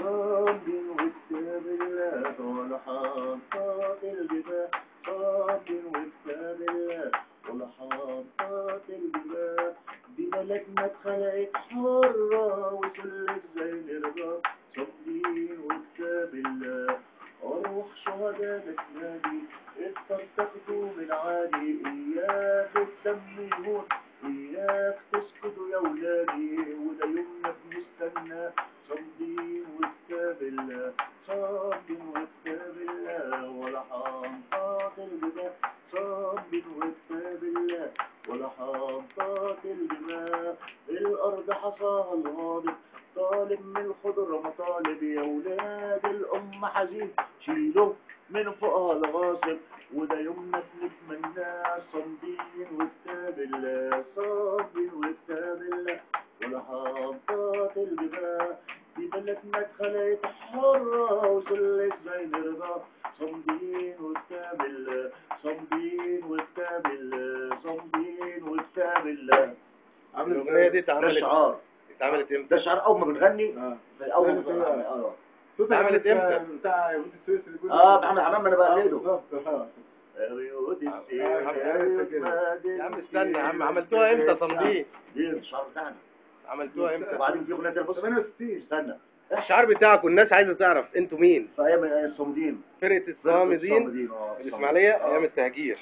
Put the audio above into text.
صابين وكتاب الله ولحاطات الجبال، صابين وكتاب الله ولحاطات الجبال. دي بلدنا اتخلقت حرة وكل ازاي نرضى، صابين وكتاب الله. أروح شهداء نادي اختر تاخدوا من عادي، إياك الدم يموت إياك تسكتوا يا ولادي، وده يومنا بنستنى صابين وكتاب الله، صابين وكتاب الله ولحاطات الجبال، صابين وكتاب الله ولحاطات الجبال. الأرض حصاها الغاضب طالب من الخضرة مطالب، يا ولاد الأم حزين شيلوه من فوقها الغاصب، وده يومنا بنتمناه صابين وكتاب الله، صابين وكتاب الله ولحاطات الجبال. دي بلدنا اتخلقت حرة وكل ازاي نرضى، صابين وكتاب الله، صابين وكتاب الله، صابين وكتاب الله. الأغنية دي ده شعار، اتعملت امتى؟ ده شعار أول ما بنغني أول ما بنغني. اتعملت امتى؟ بتاع يهود السويس اللي بيقول محمد حمام انا بقلده. بالظبط. يهود يا عم السيف استنى يا عم، عملتوها امتى صمدين؟ دي الشعار بتاعنا. عملتوها امتى؟ وبعدين في اغنيه بص 68 استنى الشعار بتاعكم الناس عايزة تعرف انتوا مين؟ في ايام الصامدين، فرقة الصامدين الصامدين الإسماعيلية أيام التهجير.